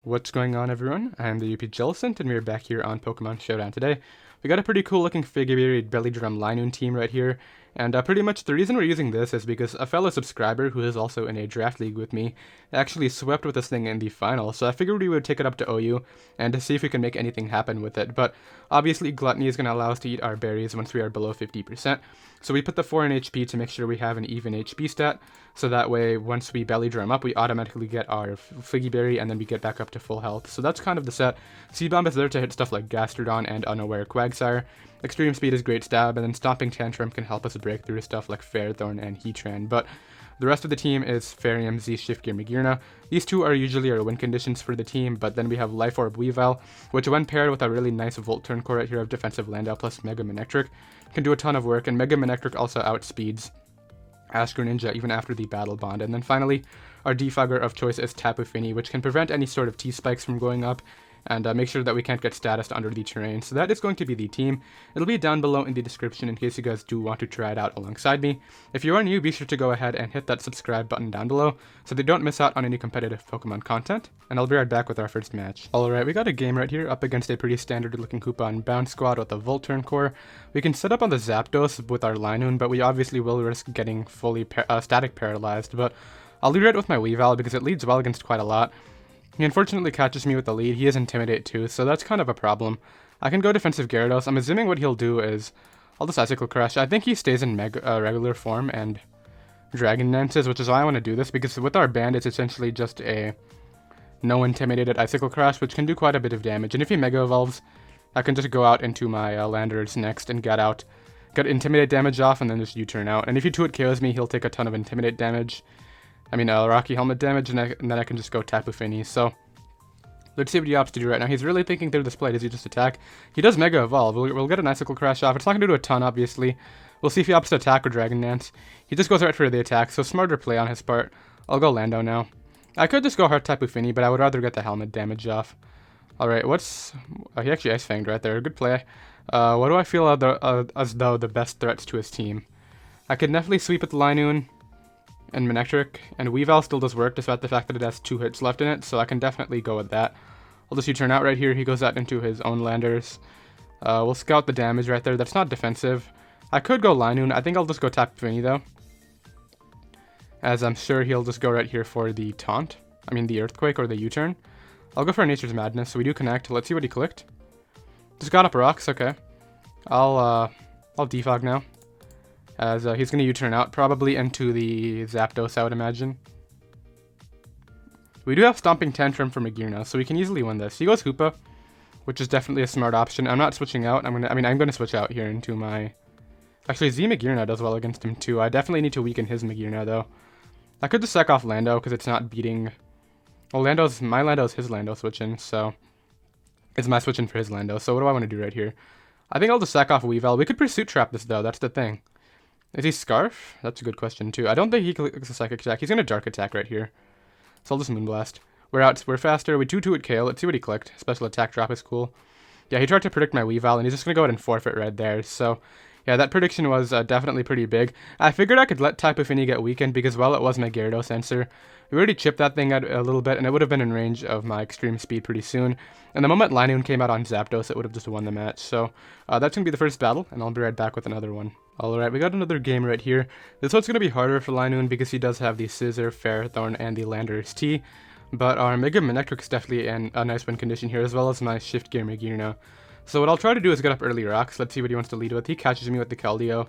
What's going on, everyone? I'm the OPJellicent, and we're back here on Pokemon Showdown today. We got a pretty cool looking Figy Belly Drum Linoone team right here, and pretty much the reason we're using this is because a fellow subscriber who is also in a draft league with me actually swept with this thing in the final, so I figured we would take it up to OU and to see if we can make anything happen with it. But obviously Gluttony is going to allow us to eat our berries once we are below 50%, so we put the 4 in HP to make sure we have an even HP stat, so that way once we belly drum up we automatically get our Figy Berry and then we get back up to full health. So that's kind of the set. Seed-Bomb is there to hit stuff like Gastrodon and Unaware Quagsire. Extreme Speed is Great Stab, and then Stomping Tantrum can help us break through stuff like Ferrothorn and Heatran. But the rest of the team is Fairium Z, Shiftgear, Magearna. These two are usually our win conditions for the team, but then we have Life Orb Weavile, which when paired with a really nice Volt Turn core right here of Defensive Landau plus Mega Manectric, can do a ton of work, and Mega Manectric also outspeeds Ash Greninja even after the Battle Bond. And then finally, our defogger of choice is Tapu Fini, which can prevent any sort of T-spikes from going up, and make sure that we can't get statused under the terrain. So that is going to be the team. It'll be down below in the description in case you guys do want to try it out alongside me. If you are new, be sure to go ahead and hit that subscribe button down below so that you don't miss out on any competitive Pokemon content. And I'll be right back with our first match. Alright, we got a game right here up against a pretty standard looking Koopa on Bounce Squad with a Volt Turn core. We can set up on the Zapdos with our Linoone, but we obviously will risk getting fully static paralyzed. But I'll lead right with my Weavile because it leads well against quite a lot. He unfortunately catches me with the lead. He is Intimidate too, so that's kind of a problem. I can go Defensive Gyarados. I'm assuming what he'll do is I'll just Icicle Crash. I think he stays in regular form and Dragon Dances, which is why I want to do this, because with our band it's essentially just a no intimidated Icicle Crash, which can do quite a bit of damage. And if he Mega Evolves, I can just go out into my Landers next and get Intimidate damage off and then just U-turn out. And if he 2-hit KOs me, he'll take a ton of Intimidate damage. Rocky Helmet damage, and then I can just go Tapu Fini. So let's see what he opts to do right now. He's really thinking through this play. Does he just attack? He does Mega Evolve. We'll get an Icicle Crash off. It's not going to do a ton, obviously. We'll see if he opts to attack or Dragon Dance. He just goes right for the attack, so smarter play on his part. I'll go Lando now. I could just go Heart Tapu Fini, but I would rather get the Helmet damage off. Alright, he actually Ice Fanged right there. Good play. What do I feel as though the best threats to his team? I could definitely sweep with the Linoone and Manectric, and Weavile still does work despite the fact that it has 2 hits left in it, so I can definitely go with that. I'll just U-turn out right here. He goes out into his own Landers. We'll scout the damage right there. That's not defensive. I could go Linoone. I think I'll just go Tapu Fini though, as I'm sure he'll just go right here for the taunt. The Earthquake or the U-turn. I'll go for Nature's Madness, so we do connect. Let's see what he clicked. Just got up rocks, okay. I'll defog now, as he's going to U-turn out, probably into the Zapdos, I would imagine. We do have Stomping Tantrum for Magearna, so we can easily win this. He goes Hoopa, which is definitely a smart option. I'm not switching out. I'm gonna switch out here into my... Actually, Z Magearna does well against him too. I definitely need to weaken his Magearna though. I could just sack off Lando because it's not beating... Well, my Lando's his Lando switching, so... It's my switching for his Lando, so what do I want to do right here? I think I'll just sack off Weavile. We could Pursuit Trap this though, that's the thing. Is he Scarf? That's a good question too. I don't think he clicks a Psychic Attack. He's going to Dark Attack right here. So I'll just Moonblast. We're faster. We 2-2 at KO. Let's see what he clicked. Special Attack Drop is cool. Yeah, he tried to predict my Weavile, and he's just going to go ahead and forfeit right there. So, yeah, that prediction was definitely pretty big. I figured I could let Tapu Fini get weakened because, well, it was my Gyarados sensor. We already chipped that thing out a little bit, and it would have been in range of my Extreme Speed pretty soon. And the moment Linoone came out on Zapdos, it would have just won the match. So that's going to be the first battle, and I'll be right back with another one. Alright, we got another game right here. This one's going to be harder for Linoone because he does have the Scissor, Ferrothorn, and the Landorus T. But our Mega Manectric is definitely a nice win condition here, as well as my Shiftgear Magearna. So what I'll try to do is get up early rocks. Let's see what he wants to lead with. He catches me with the Keldeo.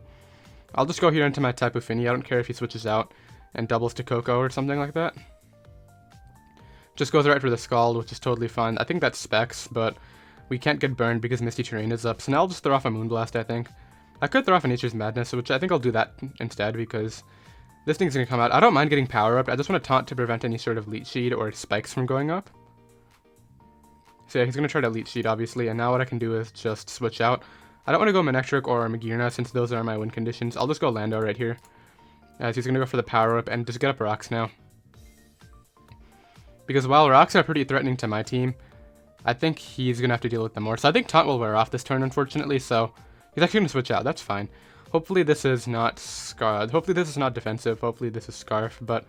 I'll just go here into my Tapu Fini. I don't care if he switches out and doubles to Coco or something like that. Just goes right for the Scald, which is totally fine. I think that's Specs, but we can't get burned because Misty Terrain is up. So now I'll just throw off a Moonblast, I think. I could throw off a Nature's Madness, which I think I'll do that instead because this thing's going to come out. I don't mind getting Power Up. I just want to taunt to prevent any sort of Leech Seed or Spikes from going up. So yeah, he's going to try to Leech Seed, obviously, and now what I can do is just switch out. I don't want to go Manectric or Magearna since those are my win conditions. I'll just go Lando right here, as he's going to go for the Power Up and just get up rocks now. Because while rocks are pretty threatening to my team, I think he's going to have to deal with them more. So I think Taunt will wear off this turn, unfortunately, so he's actually going to switch out. That's fine. Hopefully this is not Scarred. Hopefully this is not defensive. Hopefully this is Scarf, but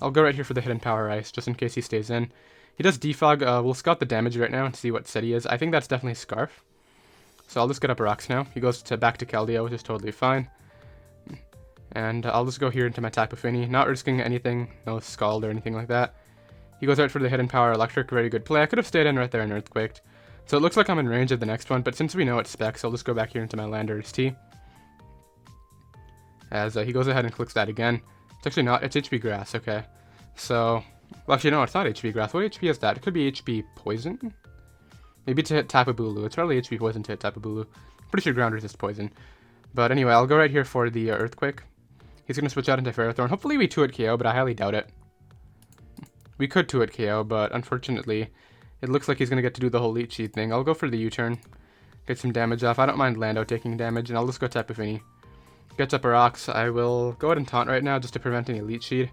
I'll go right here for the Hidden Power Ice, just in case he stays in. He does defog. We'll scout the damage right now and see what set he is. I think that's definitely Scarf. So I'll just get up rocks now. He goes back to Keldeo, which is totally fine. And I'll just go here into my Tapu Fini, not risking anything, no Scald or anything like that. He goes right for the Hidden Power Electric, very good play. I could have stayed in right there and Earthquaked. So it looks like I'm in range of the next one, but since we know it's Specs, I'll just go back here into my Landorus T. As he goes ahead and clicks that again. It's actually not, it's HP Grass, okay. So, well actually no, it's not HP Grass. What HP is that? It could be HP Poison? Maybe to hit Tapu Bulu. It's probably HP Poison to hit Tapu Bulu. Pretty sure Ground Resist Poison. But anyway, I'll go right here for the Earthquake. He's going to switch out into Ferrothorn. Hopefully we 2-hit KO, but I highly doubt it. We could 2-hit KO, but unfortunately, it looks like he's going to get to do the whole Leech Seed thing. I'll go for the U-turn. Get some damage off. I don't mind Lando taking damage, and I'll just go Tapu Fini. Gets up a rocks. I will go ahead and taunt right now just to prevent any Leech Seed.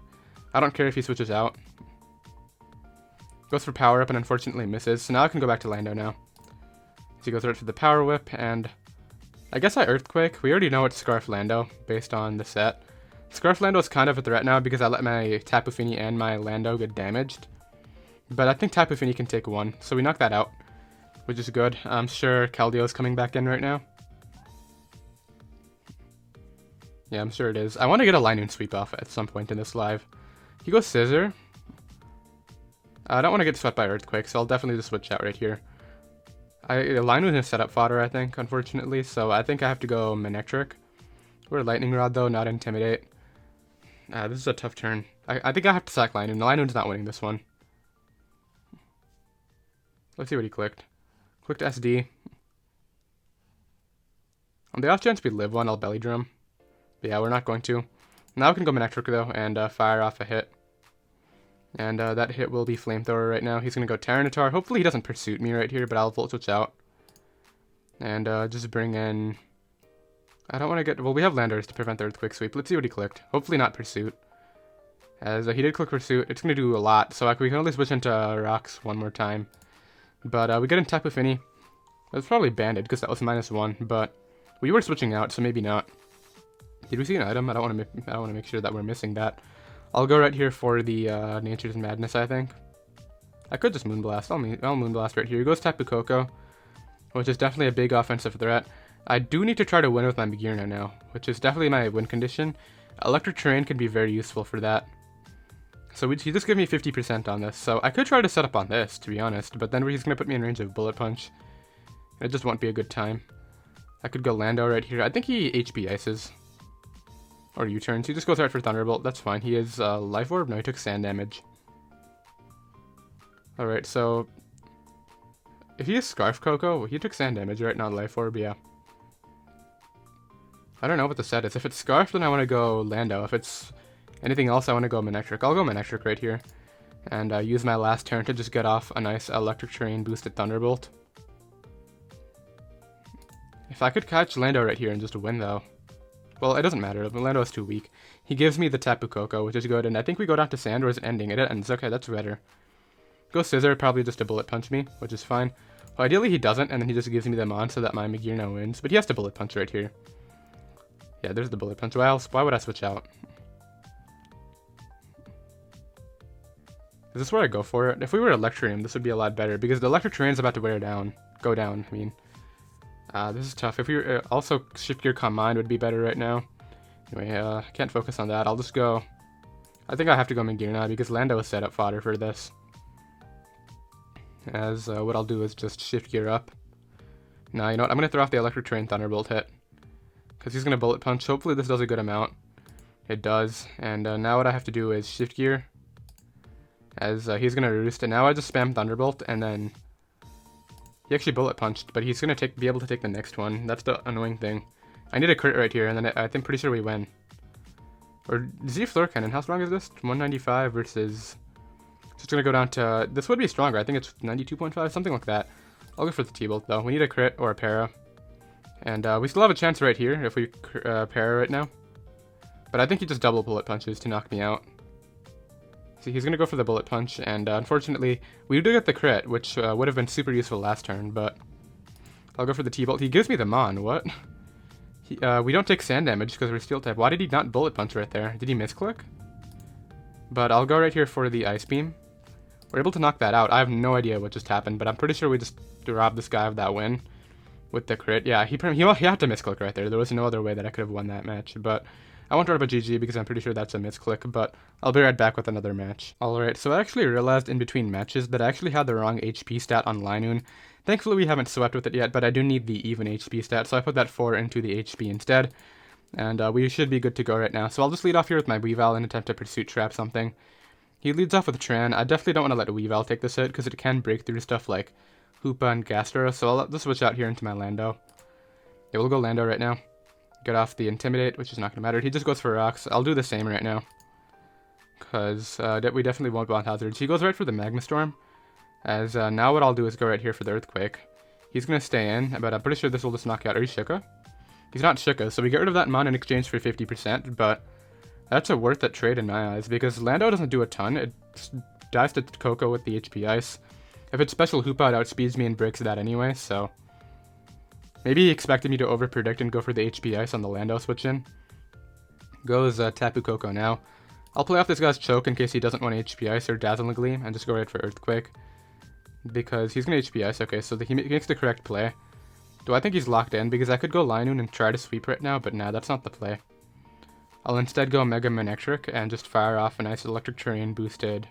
I don't care if he switches out. Goes for Power Up and unfortunately misses, so now I can go back to Lando now. So he goes right for the Power Whip, and I guess I Earthquake. We already know it's Scarf Lando based on the set. Scarf Lando is kind of a threat now because I let my Tapu Fini and my Lando get damaged. But I think Tapu Fini can take one, so we knock that out, which is good. I'm sure Keldeo's coming back in right now. Yeah, I'm sure it is. I want to get a Linoone sweep off at some point in this live. He goes Scissor. I don't want to get swept by Earthquake, so I'll definitely just switch out right here. Linoone is setup fodder, I think, unfortunately, so I think I have to go Manectric. We're Lightning Rod, though, not Intimidate. This is a tough turn. I think I have to sack Linoone. Linoone's not winning this one. Let's see what he clicked. Clicked SD. On the off chance we live one, I'll Belly Drum. But yeah, we're not going to. Now we can go Manectric, though, and fire off a hit. And that hit will be Flamethrower right now. He's going to go Tyranitar. Hopefully he doesn't Pursuit me right here, but I'll Volt Switch out. And just bring in... I don't want to get... Well, we have Landorus to prevent the Earthquake Sweep. Let's see what he clicked. Hopefully not Pursuit. As he did click Pursuit, it's going to do a lot. So we can only switch into Rocks one more time. But we get in Tapu Fini. That's probably Banded because that was -1. But we were switching out, so maybe not. Did we see an item? I don't want to make sure that we're missing that. I'll go right here for the Nature's Madness, I think. I could just Moonblast. I'll Moonblast right here. He goes Tapu Koko, which is definitely a big offensive threat. I do need to try to win with my Magearna now, which is definitely my win condition. Electric Terrain can be very useful for that. So he just gave me 50% on this, so I could try to set up on this, to be honest, but then he's going to put me in range of Bullet Punch. It just won't be a good time. I could go Lando right here. I think he HP Ices. Or U-turns. He just goes right for Thunderbolt. That's fine. He is Life Orb? No, he took Sand damage. Alright, so... If he is Scarf Coco, he took Sand damage, right? Not Life Orb, yeah. I don't know what the set is. If it's Scarf, then I want to go Lando. If it's anything else, I want to go Manectric. I'll go Manectric right here. And use my last turn to just get off a nice Electric Terrain boosted Thunderbolt. If I could catch Lando right here and just win, though. Well, it doesn't matter. Lando is too weak. He gives me the Tapu Koko, which is good. And I think we go down to Sand, or is it ending? It ends. Okay, that's better. Go Scissor, probably just to Bullet Punch me, which is fine. Well, ideally he doesn't, and then he just gives me the Mon so that my Magearna wins. But he has to Bullet Punch right here. Yeah, there's the Bullet Punch. Why would I switch out? Is this where I go for it? If we were Electrium, this would be a lot better, because the Electric Terrain's about to go down, I mean. This is tough. If we were, also Shift Gear Calm Mind would be better right now. Anyway, can't focus on that. I'll just go... I think I have to go Magearna, because Lando is set up fodder for this. As what I'll do is just Shift Gear up. Now, you know what? I'm going to throw off the Electric Terrain Thunderbolt hit. Because he's going to Bullet Punch. Hopefully this does a good amount. It does. And now what I have to do is Shift Gear. As he's going to Roost. And now I just spam Thunderbolt, and then... He actually Bullet Punched, but he's going to be able to take the next one. That's the annoying thing. I need a crit right here, and then I'm pretty sure we win. Or Z Fleur Cannon. How strong is this? 195 versus... It's going to go down to... This would be stronger. I think it's 92.5, something like that. I'll go for the T-Bolt, though. We need a crit or a para. And we still have a chance right here if we para right now. But I think he just double Bullet Punches to knock me out. See, he's going to go for the Bullet Punch, and unfortunately, we do get the crit, which would have been super useful last turn, but I'll go for the T-Bolt. He gives me the Mon, what? We don't take Sand damage because we're Steel type. Why did he not Bullet Punch right there? Did he misclick? But I'll go right here for the Ice Beam, We're able to knock that out. I have no idea what just happened, but I'm pretty sure we just robbed this guy of that win with the crit. Yeah, he had to misclick right there. There was no other way that I could have won that match, but I won't write up a GG because I'm pretty sure that's a misclick, but I'll be right back with another match. Alright, so I actually realized in between matches that I actually had the wrong HP stat on Linoone. Thankfully we haven't swept with it yet, but I do need the even HP stat, so I put that 4 into the HP instead. And we should be good to go right now. So I'll just lead off here with my Weavile and attempt to pursuit trap something. He leads off with Tran. I definitely don't want to let Weavile take this hit because it can break through stuff like Hoopa and Gastro, so I'll just switch out here into my Lando. Yeah, we'll go Lando right now. Get off the Intimidate, which is not going to matter. He just goes for rocks. I'll do the same right now. Because we definitely won't want hazards. He goes right for the Magma Storm. As now what I'll do is go right here for the Earthquake. He's going to stay in, but I'm pretty sure this will just knock out. Are you Shuka? He's not Shuka, so we get rid of that Mon in exchange for 50%, but that's a worth it trade in my eyes, because Lando doesn't do a ton. It dives to Coco with the HP Ice. If it's special Hoopa, it outspeeds me and breaks that anyway, so maybe he expected me to overpredict and go for the HP Ice on the Lando switch in. Goes Tapu Koko now. I'll play off this guy's choke in case he doesn't want HP Ice or Dazzling Gleam and just go right for Earthquake. Because he's going to HP Ice, okay, so he makes the correct play. Do I think he's locked in? Because I could go Linoone and try to sweep right now, but nah, that's not the play. I'll instead go Mega Manectric and just fire off a nice Electric Terrain boosted.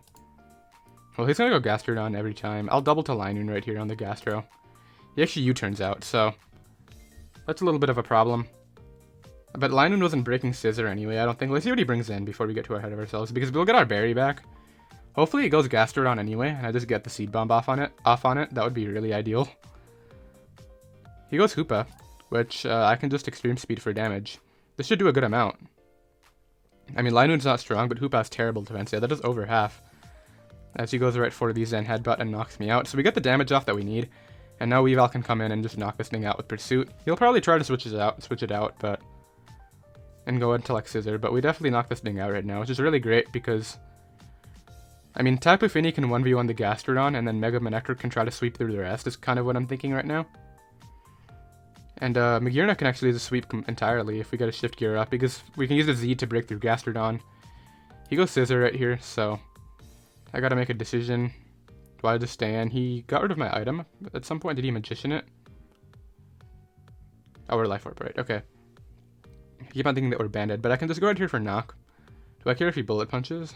Well, he's going to go Gastrodon every time. I'll double to Linoone right here on the Gastro. He actually U-turns out, so that's a little bit of a problem. But Linoone wasn't breaking Scissor anyway, I don't think. Let's see what he brings in before we get too ahead of ourselves, because we'll get our berry back. Hopefully he goes Gastrodon anyway, and I just get the Seed Bomb off on it. That would be really ideal. He goes Hoopa, which I can just Extreme Speed for damage. This should do a good amount. I mean, Linoone's not strong, but Hoopa has terrible defense. Yeah, that is over half. As he goes right for the Zen Headbutt and knocks me out. So we get the damage off that we need. And now Weavile can come in and just knock this thing out with Pursuit. He'll probably try to switch it out, but and go into like Scissor. But we definitely knock this thing out right now, which is really great because I mean, Tapu Fini can 1v1 the Gastrodon, and then Mega Manectric can try to sweep through the rest, is kind of what I'm thinking right now. And Magearna can actually just sweep entirely if we get a Shift Gear up, because we can use the Z to break through Gastrodon. He goes Scissor right here, so I gotta make a decision. Do I just stay in? He got rid of my item. At some point, did he Magician it? Oh, we're Life Orb, right, okay. I keep on thinking that we're banded, but I can just go right here for knock. Do I care if he Bullet Punches?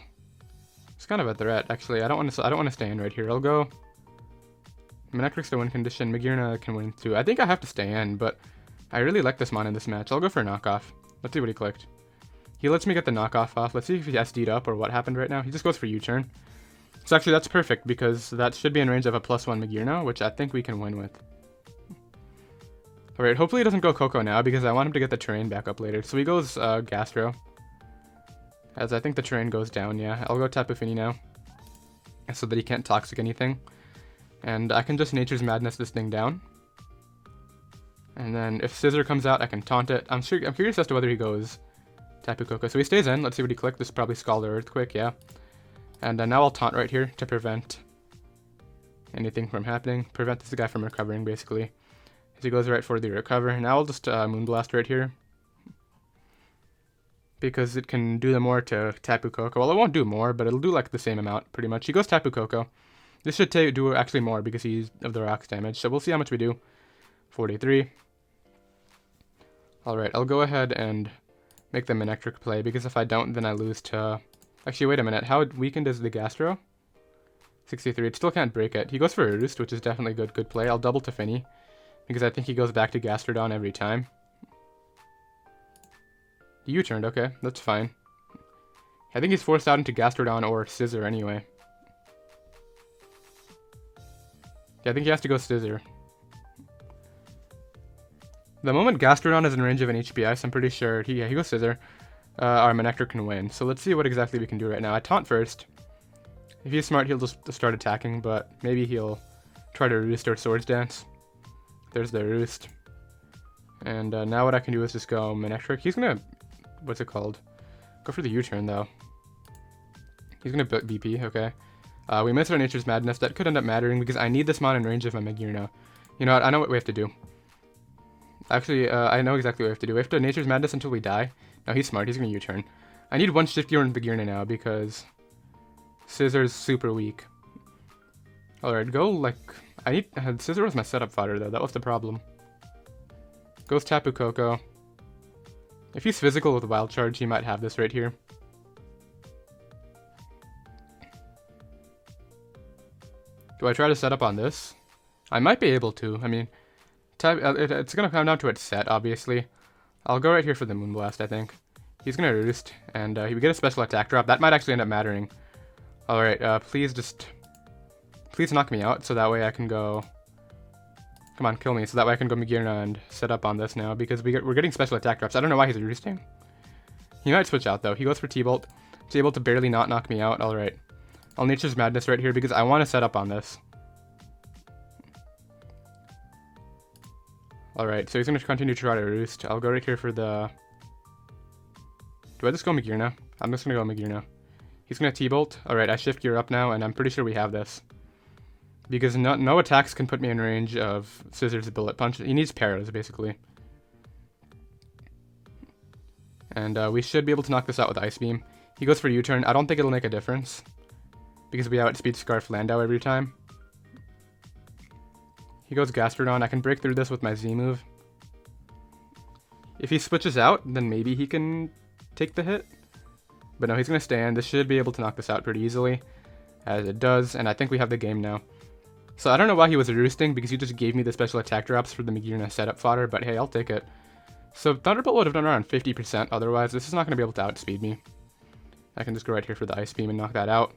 It's kind of a threat, actually. I don't want to stay in right here. I'll go Manectric's the win condition. Magearna can win too. I think I have to stay in, but I really like this mon in this match. I'll go for a knockoff. Let's see what he clicked. He lets me get the knockoff off. Let's see if he SD'd up or what happened right now. He just goes for U-turn. So actually that's perfect because that should be in range of a +1 Magearna, which I think we can win with. Alright, hopefully he doesn't go Coco now because I want him to get the terrain back up later. So he goes Gastro. As I think the terrain goes down, yeah. I'll go Tapu Fini now. So that he can't Toxic anything. And I can just Nature's Madness this thing down. And then if Scissor comes out, I can taunt it. I'm curious as to whether he goes Tapu Koko. So he stays in. Let's see what he clicked. This is probably Scald or Earthquake, yeah. And now I'll taunt right here to prevent anything from happening. Prevent this guy from recovering, basically. As he goes right for the recover. Now I'll just Moonblast right here. Because it can do the more to Tapu Koko. Well, it won't do more, but it'll do like the same amount, pretty much. He goes Tapu Koko. This should do actually more because he's of the rocks damage. So we'll see how much we do. 43. Alright, I'll go ahead and make the Manectric play, because if I don't, then I lose to... Actually, wait a minute. How weakened is the Gastro? 63. It still can't break it. He goes for a Roost, which is definitely good play. I'll double to Fini, because I think he goes back to Gastrodon every time. U-turned, okay. That's fine. I think he's forced out into Gastrodon or Scissor anyway. Yeah, I think he has to go Scissor. The moment Gastrodon is in range of an HP Ice, I'm pretty sure he goes Scissor. Our Manectric can win. So let's see what exactly we can do right now. I taunt first. If he's smart, he'll just start attacking, but maybe he'll try to Roost or Swords Dance. There's the Roost. And now what I can do is just go Manectric. He's gonna... What's it called? Go for the U-turn, though. He's gonna BP, okay. We missed our Nature's Madness. That could end up mattering because I need this mon in range of my Magearna. You know what? I know what we have to do. Actually, I know exactly what we have to do. We have to Nature's Madness until we die. No, he's smart. He's gonna U-turn. I need one Shift Gear in Magearna now because Scissor's super weak. Alright, go like... I had Scissor was my setup fodder though, that was the problem. Goes Tapu Koko. If he's physical with Wild Charge, he might have this right here. Do I try to set up on this? I might be able to. I mean, it's going to come down to its set, obviously. I'll go right here for the Moonblast, I think. He's going to Roost, and we get a special attack drop. That might actually end up mattering. Alright, please knock me out, so that way I can go... Come on, kill me, so that way I can go Magearna and set up on this now, because we're getting special attack drops. I don't know why he's Roosting. He might switch out, though. He goes for T-Bolt. He's able to barely not knock me out. Alright. I'll Nature's Madness right here, because I want to set up on this. Alright, so he's going to continue to try to Roost. I'll go right here for the... Do I just go Magearna? I'm just going to go Magearna. He's going to T-Bolt. Alright, I shift gear up now, and I'm pretty sure we have this. Because no attacks can put me in range of Scissor's Bullet Punch. He needs Paras, basically. And we should be able to knock this out with Ice Beam. He goes for U-Turn. I don't think it'll make a difference, because we outspeed Scarf Landau every time. He goes Gastrodon. I can break through this with my Z move. If he switches out, then maybe he can take the hit. But no, he's going to stay in. This should be able to knock this out pretty easily, as it does, and I think we have the game now. So I don't know why he was Roosting, because he just gave me the special attack drops for the Magearna setup fodder, but hey, I'll take it. So Thunderbolt would have done around 50%, otherwise this is not going to be able to outspeed me. I can just go right here for the Ice Beam and knock that out.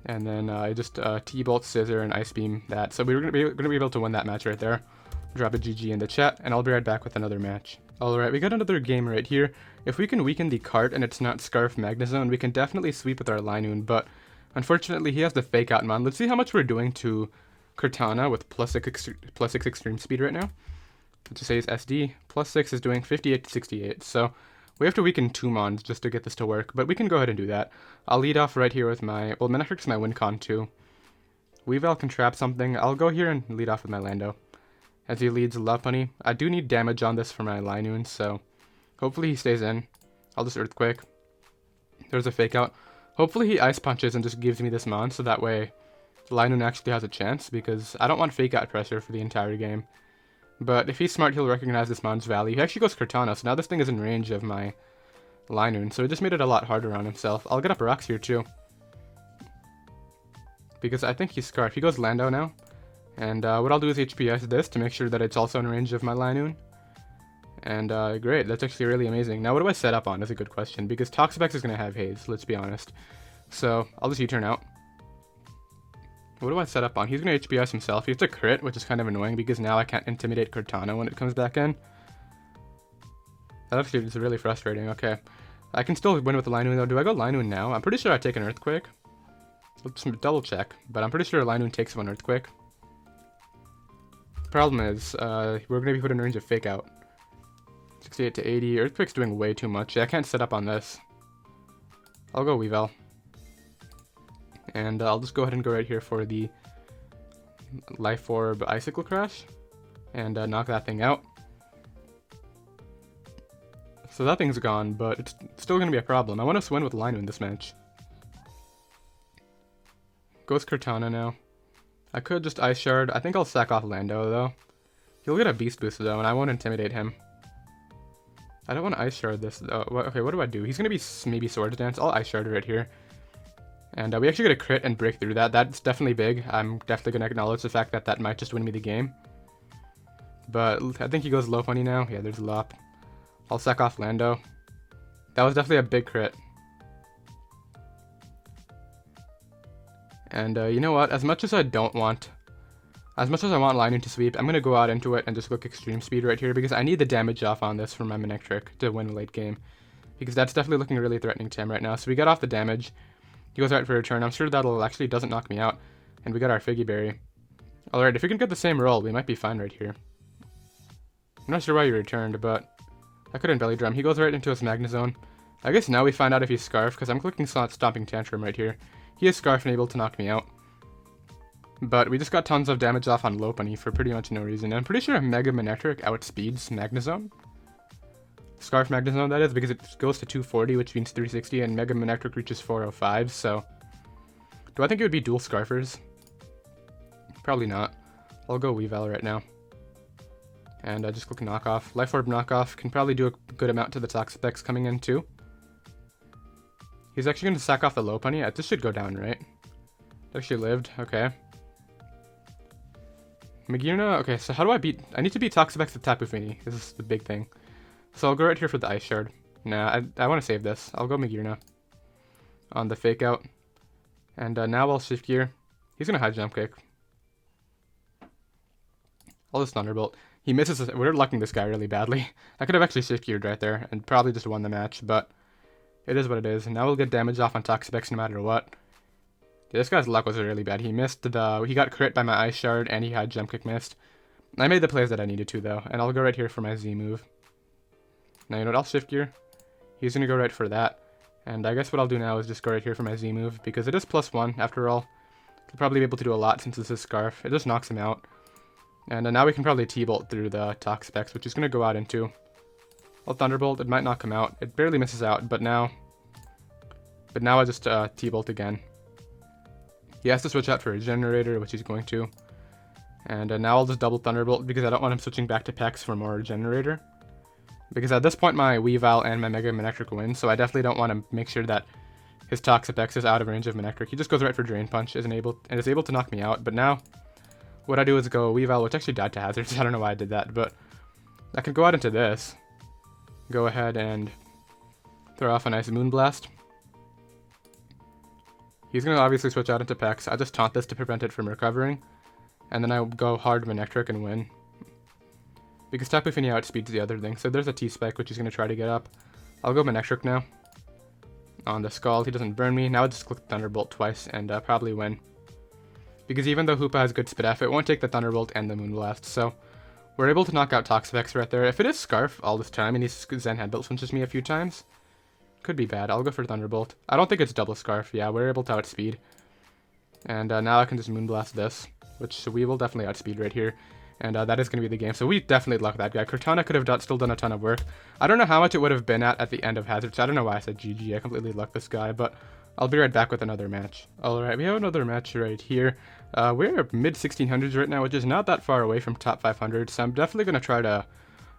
And then I just T-Bolt, Scissor, and Ice Beam that. So we're going to be able to win that match right there. Drop a GG in the chat, and I'll be right back with another match. Alright, we got another game right here. If we can weaken the cart and it's not Scarf Magnezone, we can definitely sweep with our Linoone, but unfortunately he has the Fake Out Mon. Let's see how much we're doing to Cortana with plus 6 extreme speed right now. Let's just say it's SD. Plus 6 is doing 58 to 68, so we have to weaken 2 Mons just to get this to work, but we can go ahead and do that. I'll lead off right here with my... Well, Manectric's my Wincon too. Weavile can trap something. I'll go here and lead off with my Lando, as he leads Lopunny. I do need damage on this for my Linoone, so hopefully he stays in. I'll just Earthquake. There's a Fake Out. Hopefully he Ice Punches and just gives me this Mon, so that way Linoone actually has a chance, because I don't want Fake Out pressure for the entire game. But if he's smart, he'll recognize this Mon's value. He actually goes Cortana, so now this thing is in range of my Linoone, so it just made it a lot harder on himself. I'll get up Rocks here too, because I think he's Scarf. He goes Lando now, and what I'll do is HPS this to make sure that it's also in range of my Linoone. And great, that's actually really amazing. Now what do I set up on is a good question, because Toxapex is going to have Haze, let's be honest. So I'll just U-turn out. What do I set up on? He's going to HPS himself. He has a crit, which is kind of annoying, because now I can't intimidate Cortana when it comes back in. That actually is really frustrating. Okay, I can still win with the Linoone though. Do I go Linoone now? I'm pretty sure I take an Earthquake. Let's double check, but I'm pretty sure Linoone takes one Earthquake. Problem is, we're going to be put in range of Fake Out. 68 to 80. Earthquake's doing way too much. I can't set up on this. I'll go Weavile. And I'll just go ahead and go right here for the Life Orb Icicle Crash. And knock that thing out. So that thing's gone, but it's still going to be a problem. I want to win with Linoone in this match. Goes Cortana now. I could just Ice Shard. I think I'll sack off Lando, though. He'll get a Beast Boost, though, and I won't intimidate him. I don't want to Ice Shard this, though. Okay, what do I do? He's going to be maybe Swords Dance. I'll Ice Shard right here. And we actually get a crit and break through that. That's definitely big. I'm definitely going to acknowledge the fact that that might just win me the game. But I think he goes Lopunny now. Yeah, there's Lop. I'll sack off Lando. That was definitely a big crit. And you know what? As much as I want Linoone to sweep, I'm going to go out into it and just look extreme speed right here, because I need the damage off on this for my Manectric to win late game. Because that's definitely looking really threatening to him right now. So we get off the damage. He goes right for a return. I'm sure that'll actually doesn't knock me out. And we got our Figy Berry. Alright, if we can get the same roll, we might be fine right here. I'm not sure why he returned, but I couldn't Belly Drum. He goes right into his Magnezone. I guess now we find out if he's Scarf, because I'm clicking Stomping Tantrum right here. He is Scarf and able to knock me out. But we just got tons of damage off on Lopunny for pretty much no reason. I'm pretty sure Mega Manectric outspeeds Magnezone. Scarf Magnezone, that is, because it goes to 240, which means 360, and Mega Manectric reaches 405, so... Do I think it would be dual Scarfers? Probably not. I'll go Weavile right now. And just click knockoff. Life Orb knockoff can probably do a good amount to the Toxapex coming in too. He's actually going to sack off the Lopunny. This should go down, right? It actually lived. Okay. Magearna. Okay, so how do I beat... I need to beat Toxapex with Tapu Fini. This is the big thing. So I'll go right here for the Ice Shard. Nah, I want to save this. I'll go Magearna on the Fake Out. And now I'll Shift Gear. He's going to High Jump Kick. I'll just Thunderbolt. He misses. We're lucking this guy really badly. I could have actually Shift Geared right there and probably just won the match, but it is what it is. And now we'll get damage off on Toxapex no matter what. Yeah, this guy's luck was really bad. He missed the... He got crit by my Ice Shard and he had Jump Kick missed. I made the plays that I needed to though, and I'll go right here for my Z move. Now you know what? I'll Shift Gear. He's going to go right for that. And I guess what I'll do now is just go right here for my Z move because it is +1 after all. He'll probably be able to do a lot since this is Scarf. It just knocks him out. And now we can probably T-Bolt through the Toxapex, which is going to go out into... Well, Thunderbolt, it might knock him out. It barely misses out, but now I just T-Bolt again. He has to switch out for a Regenerator, which he's going to. And now I'll just double Thunderbolt because I don't want him switching back to Pex for more Regenerator. Because at this point my Weavile and my Mega Manectric win, so I definitely don't want to make sure that his Toxapex is out of range of Manectric. He just goes right for Drain Punch, is able to knock me out, but now... What I do is go Weavile, which actually died to Hazards. I don't know why I did that, but I can go out into this. Go ahead and throw off a nice Moonblast. He's going to obviously switch out into Pex. I just taunt this to prevent it from recovering. And then I go hard Manectric and win. Because Tapu Fini outspeeds the other thing. So there's a T-Spike, which he's going to try to get up. I'll go Manectric now. On the Scald, he doesn't burn me. Now I'll just click Thunderbolt twice and probably win. Because even though Hoopa has good Spidef, it won't take the Thunderbolt and the Moonblast, so we're able to knock out Toxapex right there. If it is Scarf all this time, and he Zen Headbutt flinches me a few times, could be bad. I'll go for Thunderbolt. I don't think it's double Scarf. Yeah, we're able to outspeed. And now I can just Moonblast this, which we will definitely outspeed right here. And that is going to be the game, so we definitely lucked that guy. Cortana could have still done a ton of work. I don't know how much it would have been at the end of Hazards. I don't know why I said GG. I completely lucked this guy, but I'll be right back with another match. Alright, we have another match right here. We're mid-1600s right now, which is not that far away from top 500, so I'm definitely going to try to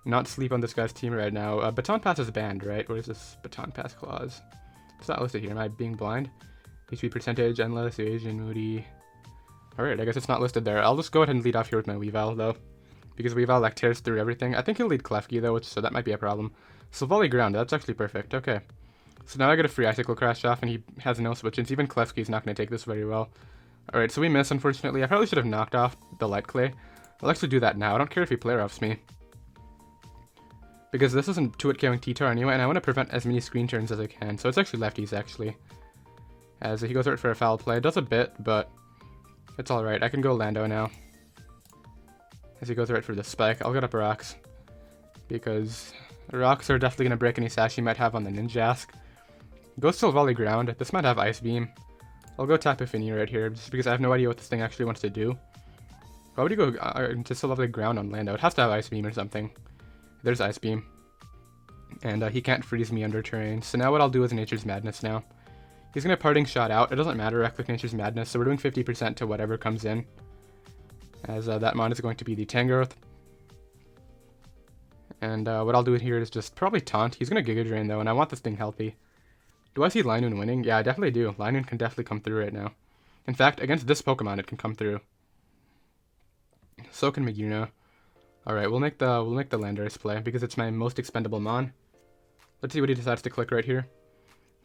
not sleep on this guy's team right now. Baton Pass is banned, right? Where is this Baton Pass clause? It's not listed here. Am I being blind? HP percentage, endless, evasion, moody. Alright, I guess it's not listed there. I'll just go ahead and lead off here with my Weavile, though. Because Weavile, like, tears through everything. I think he'll lead Klefki, though, so that might be a problem. So Volley Ground, that's actually perfect. Okay. So now I get a free Icicle Crash off, and he has no switch-ins. Even Klefki's not going to take this very well. Alright, so we miss, unfortunately. I probably should have knocked off the Light Clay. I'll actually do that now. I don't care if he player-offs me. Because this isn't 2-hit KOing T-Tar anyway, and I want to prevent as many screen turns as I can. So it's actually lefties, actually. As he goes right for a foul play. It does a bit, but it's alright. I can go Lando now. As he goes right for the Spike. I'll get up Rocks. Because Rocks are definitely going to break any sash he might have on the Ninjask. Go still Volley Ground. This might have Ice Beam. I'll go Tapu Fini right here, just because I have no idea what this thing actually wants to do. Why would you go into still Volley Ground on Lando? It has to have Ice Beam or something. There's Ice Beam. And he can't freeze me under terrain. So now what I'll do is Nature's Madness now. He's going to Parting Shot out. It doesn't matter, I click Nature's Madness, so we're doing 50% to whatever comes in. As that mon is going to be the Tangrowth. And what I'll do here is just probably Taunt. He's going to Giga Drain though, and I want this thing healthy. Do I see Linoone winning? Yeah, I definitely do. Linoone can definitely come through right now. In fact, against this Pokemon, it can come through. So can Magearna. Alright, we'll make the Landorus play, because it's my most expendable mon. Let's see what he decides to click right here.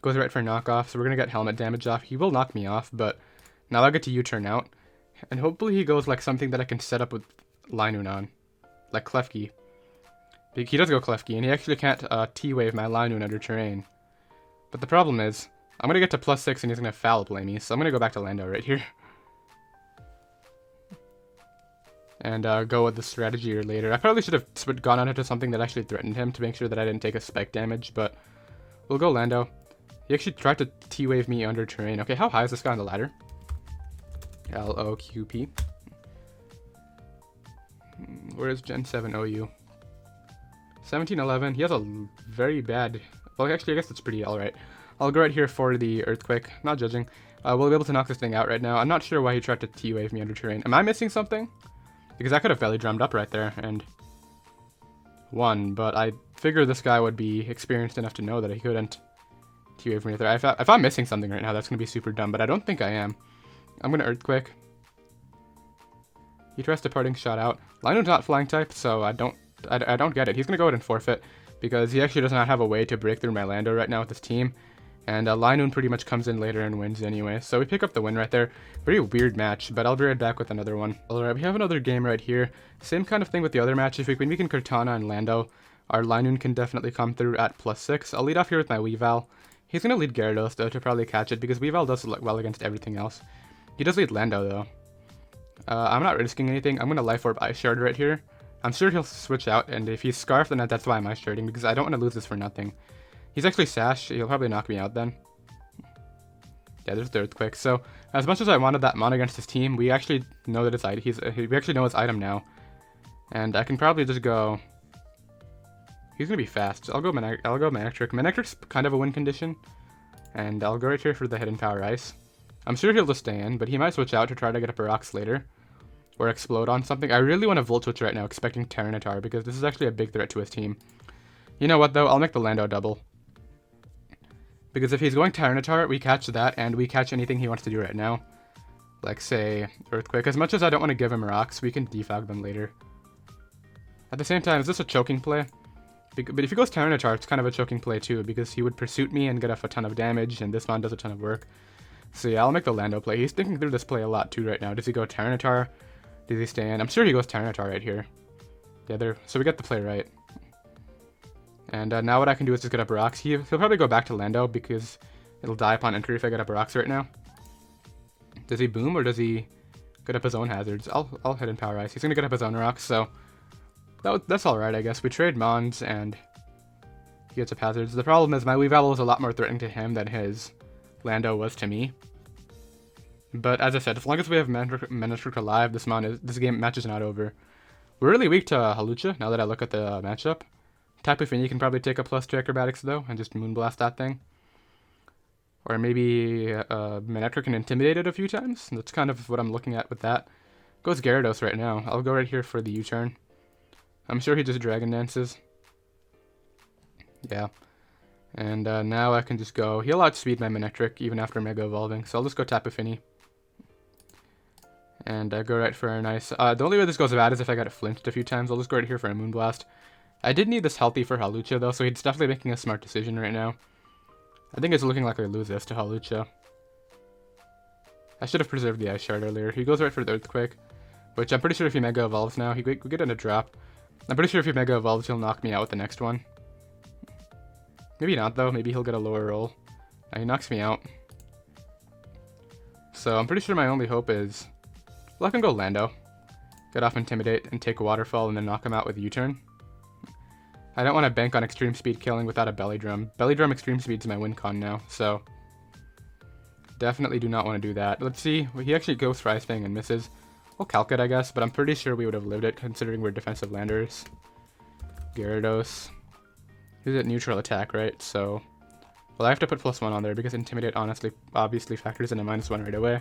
Goes right for knockoff, so we're going to get helmet damage off. He will knock me off, but now I'll get to U-turn out. And hopefully he goes like something that I can set up with Linoone on. Like Klefki. He does go Klefki, and he actually can't T-Wave my Linoone under terrain. But the problem is, I'm going to get to +6 and he's going to foul play me, so I'm going to go back to Lando right here. And go with the strategy or later. I probably should have gone on into something that actually threatened him to make sure that I didn't take a spike damage, but we'll go Lando. He actually tried to T-Wave me under terrain. Okay, how high is this guy on the ladder? LOQP. Where is Gen 7 OU? 1711. He has a very bad... Well, actually, I guess it's pretty alright. I'll go right here for the Earthquake. Not judging. we'll be able to knock this thing out right now. I'm not sure why he tried to T-wave me under terrain. Am I missing something? Because I could have belly drummed up right there and won, but I figured this guy would be experienced enough to know that he couldn't T-wave me right there. If I'm missing something right now, that's going to be super dumb, but I don't think I am. I'm going to Earthquake. He tries to parting shot out. Linoone's not flying type, so I don't get it. He's going to go ahead and forfeit because he actually does not have a way to break through my Lando right now with this team. And Linoone pretty much comes in later and wins anyway. So we pick up the win right there. Pretty weird match, but I'll be right back with another one. Alright, we have another game right here. Same kind of thing with the other match. If we can weaken Cortana and Lando, our Linoone can definitely come through at +6. I'll lead off here with my Weavile. He's going to lead Gyarados, though, to probably catch it, because Weavile does look well against everything else. He does lead Lando, though. I'm not risking anything. I'm going to Life Orb Ice Shard right here. I'm sure he'll switch out, and if he's Scarf, then that's why I'm Ice Sharding, because I don't want to lose this for nothing. He's actually Sash. He'll probably knock me out then. Yeah, there's the Earthquake. So, as much as I wanted that mon against his team, we actually know that we actually know his item now. And I can probably just go... He's going to be fast. I'll go Manectric. Manectric's kind of a win condition. And I'll go right here for the Hidden Power Ice. I'm sure he'll just stay in, but he might switch out to try to get up a Rocks later. Or explode on something. I really want to Volt Switch right now, expecting Tyranitar, because this is actually a big threat to his team. You know what, though? I'll make the Lando double. Because if he's going Tyranitar, we catch that, and we catch anything he wants to do right now. Like, say, Earthquake. As much as I don't want to give him rocks, we can defog them later. At the same time, is this a choking play? But if he goes Tyranitar, it's kind of a choking play too, because he would Pursuit me and get off a ton of damage, and this mon does a ton of work. So yeah, I'll make the Lando play. He's thinking through this play a lot too right now. Does he go Tyranitar? Does he stay in? I'm sure he goes Tyranitar right here. Yeah, so we get the play right. And now what I can do is just get up rocks. He'll probably go back to Lando because it'll die upon entry if I get up rocks right now. Does he boom or does he get up his own hazards? I'll hit in Power Ice. He's gonna get up his own rocks, so that's all right, I guess. We trade mons and he gets up hazards. The problem is my Weavile was a lot more threatening to him than his Lando was to me. But as I said, as long as we have Manectric alive, this game match is not over. We're really weak to Hawlucha now that I look at the matchup. Tapu Fini can probably take a +2 acrobatics though, and just Moonblast that thing. Or maybe Manectric can intimidate it a few times. That's kind of what I'm looking at with that. Goes Gyarados right now. I'll go right here for the U-turn. I'm sure he just Dragon Dances. Yeah. And now I can just go... He'll outspeed my Manectric even after Mega Evolving, so I'll just go Tapu Fini. And go right for a nice... the only way this goes bad is if I got it flinched a few times. I'll just go right here for a Moonblast. I did need this healthy for Hawlucha though, so he's definitely making a smart decision right now. I think it's looking like I lose this to Hawlucha. I should have preserved the Ice Shard earlier. He goes right for the Earthquake, which I'm pretty sure if he Mega Evolves now, we get in a drop. I'm pretty sure if he Mega Evolves, he'll knock me out with the next one. Maybe not though, maybe he'll get a lower roll. He knocks me out. So I'm pretty sure my only hope is... Well, I can go Lando. Get off Intimidate and take a Waterfall and then knock him out with U-turn. I don't want to bank on Extreme Speed killing without a Belly Drum. Belly Drum Extreme Speed is my win con now, so... Definitely do not want to do that. Let's see, he actually goes for Ice Fang and misses. We'll calc it, I guess, but I'm pretty sure we would have lived it considering we're defensive landers. Gyarados. He's at neutral attack, right? So... Well, I have to put +1 on there because Intimidate obviously factors in a -1 right away.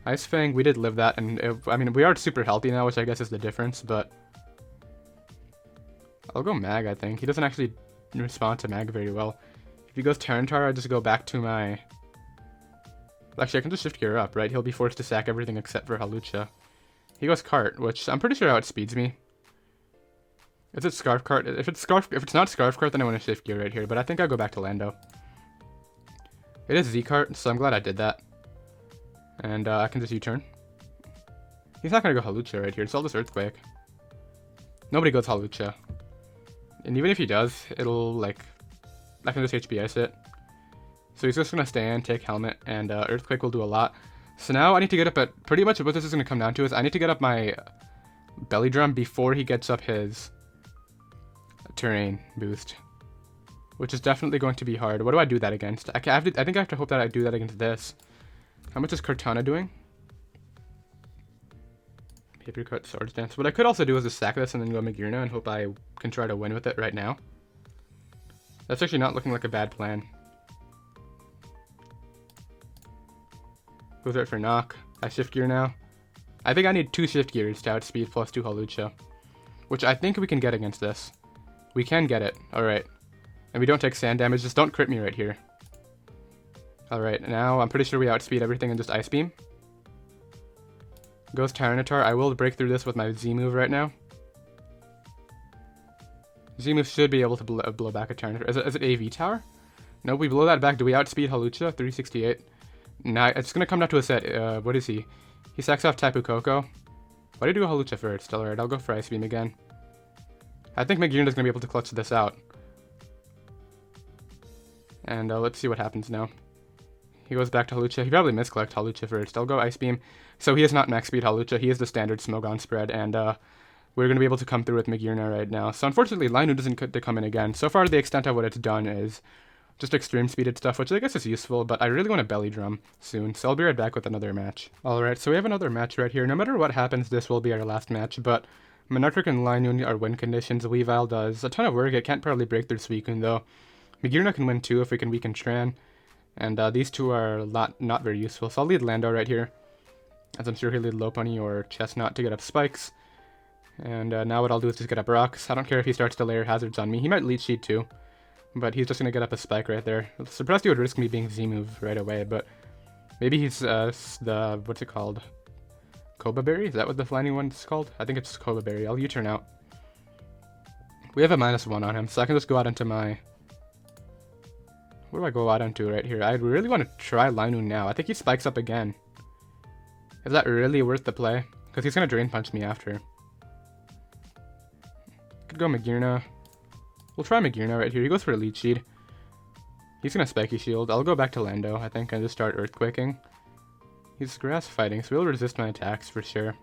Ice Fang, we did live that, and I mean, we are super healthy now, which I guess is the difference, but... I'll go Mag, I think. He doesn't actually respond to Mag very well. If he goes Tyranitar, I just go back to my... Actually, I can just shift gear up, right? He'll be forced to sack everything except for Hawlucha. He goes Cart, which I'm pretty sure outspeeds me. Is it Scarf Cart? If it's not Scarf Cart, then I want to shift gear right here, but I think I'll go back to Lando. It is Z-Cart, so I'm glad I did that. And I can just U-turn. He's not going to go Hawlucha right here, so I'll just Earthquake. Nobody goes Hawlucha. And even if he does, it'll, like, I can just HP Ice it. So he's just going to stay in, take Helmet, and Earthquake will do a lot. So now I need to get up at, pretty much what this is going to come down to is I need to get up my Belly Drum before he gets up his terrain boost. Which is definitely going to be hard. What do I do that against? I think I have to hope that I do that against this. How much is Cortana doing? Paper Cut, Swords Dance. What I could also do is just sack this and then go Magearna and hope I can try to win with it right now. That's actually not looking like a bad plan. Goes right for knock. I shift gear now. I think I need 2 shift gears to outspeed plus 2 Hawlucha, which I think we can get against this. We can get it. Alright. And we don't take sand damage. Just don't crit me right here. Alright, now I'm pretty sure we outspeed everything and just Ice Beam. Goes Tyranitar. I will break through this with my Z move right now. Z move should be able to blow back a Tyranitar. Is it AV Tower? Nope, we blow that back. Do we outspeed Hawlucha? 368. Nah, it's gonna come down to a set. What is he? He sacks off Tapu Koko. Why do you do a Hawlucha first? Alright, I'll go for Ice Beam again. I think Magearna's gonna be able to clutch this out. And let's see what happens now. He goes back to Hawlucha. He probably misclicked Hawlucha first. I'll go Ice Beam. So he is not max speed Hawlucha. He is the standard Smogon spread, and we're going to be able to come through with Magearna right now. So unfortunately, Linoone doesn't get to come in again. So far, the extent of what it's done is just extreme speeded stuff, which I guess is useful, but I really want a Belly Drum soon, so I'll be right back with another match. Alright, so we have another match right here. No matter what happens, this will be our last match, but Manectric and Linoone are win conditions. Weavile does a ton of work. It can't probably break through Suicune, though. Magearna can win too if we can weaken Tran. And these two are not very useful, so I'll lead Lando right here, as I'm sure he'll lead Lopunny or Chestnut to get up spikes. And now what I'll do is just get up rocks. I don't care if he starts to layer hazards on me. He might lead sheet too, but he's just going to get up a spike right there. I'm surprised he would risk me being Z-move right away, but maybe he's what's it called? Koba Berry? Is that what the flying one's called? I think it's Koba Berry. I'll U-turn out. We have a -1 on him, so I can just go out into my... What do I go out onto right here? I really want to try Linoone now. I think he spikes up again. Is that really worth the play? Because he's going to Drain Punch me after. Could go Magearna. We'll try Magearna right here. He goes for a Leech Seed. He's going to Spiky Shield. I'll go back to Lando, I think, and just start Earthquaking. He's grass fighting, so he'll resist my attacks for sure.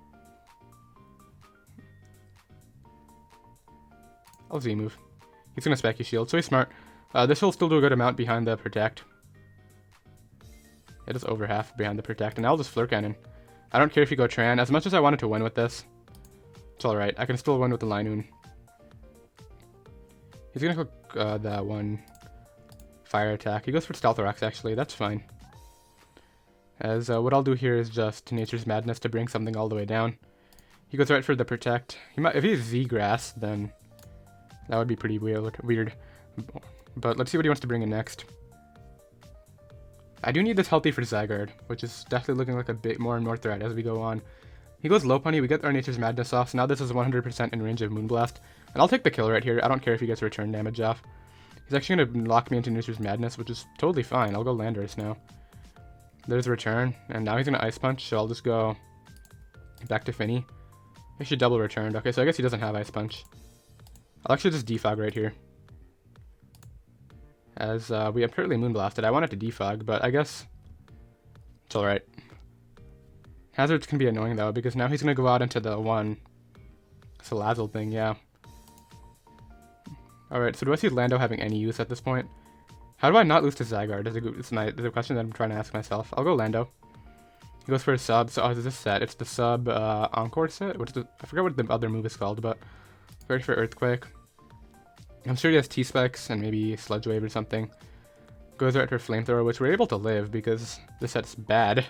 I'll Z-move. He's going to Spiky Shield, so he's smart. This will still do a good amount behind the Protect. It is over half behind the Protect, and I'll just Fleur Cannon. I don't care if you go Tran. As much as I wanted to win with this, it's alright. I can still win with the Linoone. He's gonna go that one fire attack. He goes for Stealth Rocks, actually. That's fine. As what I'll do here is just Nature's Madness to bring something all the way down. He goes right for the Protect. He might, if he's Z-Grass, then that would be pretty weird. But let's see what he wants to bring in next. I do need this healthy for Zygarde, which is definitely looking like a bit more and more threat as we go on. He goes Lopunny, we get our Nature's Madness off, so now this is 100% in range of Moonblast. And I'll take the kill right here. I don't care if he gets return damage off. He's actually going to lock me into Nature's Madness, which is totally fine. I'll go Landorus now. There's return, and now he's going to Ice Punch, so I'll just go back to Finny. He should double returned. Okay, so I guess he doesn't have Ice Punch. I'll actually just Defog right here. As we apparently Moonblasted. I wanted to Defog, but I guess it's alright. Hazards can be annoying though, because now he's going to go out into the one Salazzle thing, yeah. Alright, so do I see Lando having any use at this point? How do I not lose to Zygarde? Is a question that I'm trying to ask myself. I'll go Lando. He goes for a sub, so it's this set. It's the sub Encore set? I forget what the other move is called, but ready for Earthquake. I'm sure he has T-Specs and maybe Sludge Wave or something. Goes right for Flamethrower, which we're able to live because this set's bad.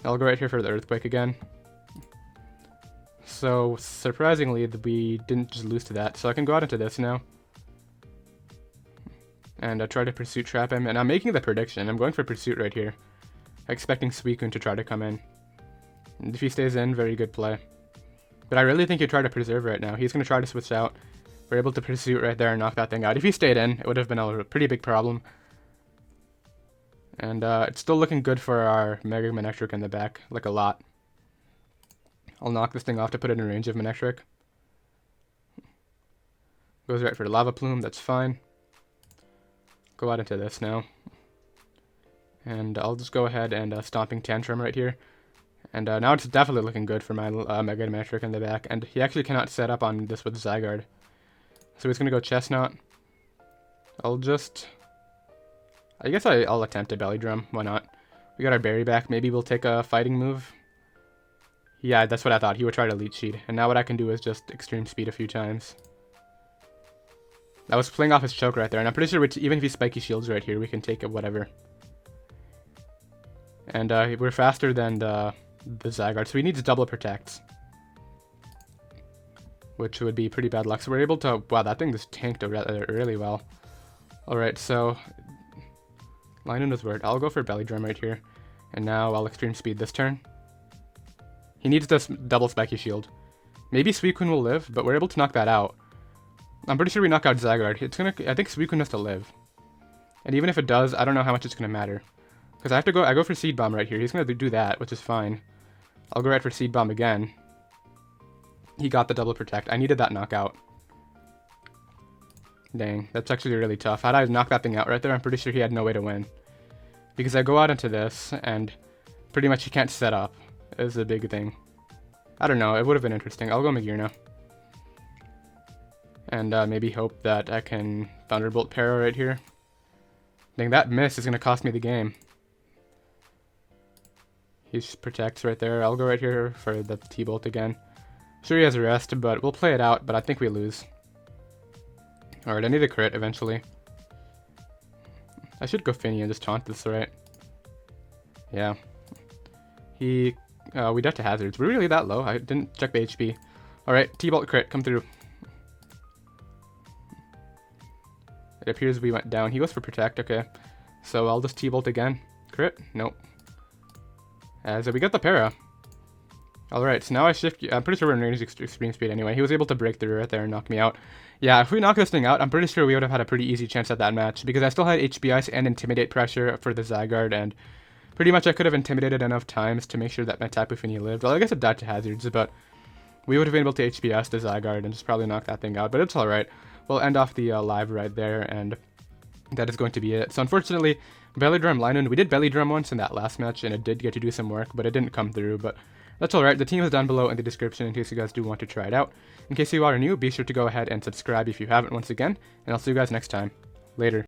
I'll go right here for the Earthquake again. So, surprisingly, we didn't just lose to that. So I can go out into this now. And try to Pursuit Trap him. And I'm making the prediction. I'm going for Pursuit right here. Expecting Suicune to try to come in. And if he stays in, very good play. But I really think he'd try to Preserve right now. He's going to try to switch out. We're able to Pursuit right there and knock that thing out. If he stayed in, it would have been a pretty big problem. And it's still looking good for our Mega Manectric in the back, like a lot. I'll knock this thing off to put it in range of Manectric. Goes right for Lava Plume, that's fine. Go out into this now. And I'll just go ahead and Stomping Tantrum right here. And now it's definitely looking good for my Mega Manectric in the back. And he actually cannot set up on this with Zygarde. So he's going to go Chestnut. I guess I'll attempt a Belly Drum. Why not? We got our Berry back. Maybe we'll take a fighting move. Yeah, that's what I thought. He would try to Leech Seed. And now what I can do is just Extreme Speed a few times. I was playing off his choke right there. And I'm pretty sure even if he Spiky Shields right here, we can take it whatever. And we're faster than the Zygarde, so he needs double protects, which would be pretty bad luck. So we're able to... Wow, that thing just tanked really well. Alright, so... Linoone was weird. I'll go for Belly Drum right here. And now I'll Extreme Speed this turn. He needs this double Spiky Shield. Maybe Suicune will live, but we're able to knock that out. I'm pretty sure we knock out Zygarde. I think Suicune has to live. And even if it does, I don't know how much it's gonna matter. Because I go for Seed Bomb right here. He's gonna do that, which is fine. I'll go right for Seed Bomb again. He got the double protect. I needed that knockout. Dang, that's actually really tough. Had I knocked that thing out right there, I'm pretty sure he had no way to win. Because I go out into this, and pretty much he can't set up. Is a big thing. I don't know, it would have been interesting. I'll go Magearna. And maybe hope that I can Thunderbolt Para right here. Dang, that miss is going to cost me the game. He protects right there. I'll go right here for the T-Bolt again. Sure, he has a rest, but we'll play it out, but I think we lose. Alright, I need a crit eventually. I should go Finny and just taunt this, right? Yeah. We dealt to hazards. We're really that low? I didn't check the HP. Alright, T-Bolt crit, come through. It appears we went down. He goes for protect, okay. So I'll just T-Bolt again. Crit? Nope. So we got the para. Alright, so now I shift... I'm pretty sure we're in range extreme speed anyway. He was able to break through right there and knock me out. Yeah, if we knock this thing out, I'm pretty sure we would have had a pretty easy chance at that match. Because I still had HP Ice and Intimidate pressure for the Zygarde. And pretty much I could have Intimidated enough times to make sure that my Tapu Fini lived. Well, I guess it died to hazards, but we would have been able to HP Ice the Zygarde and just probably knock that thing out. But it's alright. We'll end off the live right there, and that is going to be it. So unfortunately, Belly Drum Linoone, we did Belly Drum once in that last match, and it did get to do some work, but it didn't come through. But that's alright. The team is down below in the description in case you guys do want to try it out. In case you are new, be sure to go ahead and subscribe if you haven't once again, and I'll see you guys next time. Later.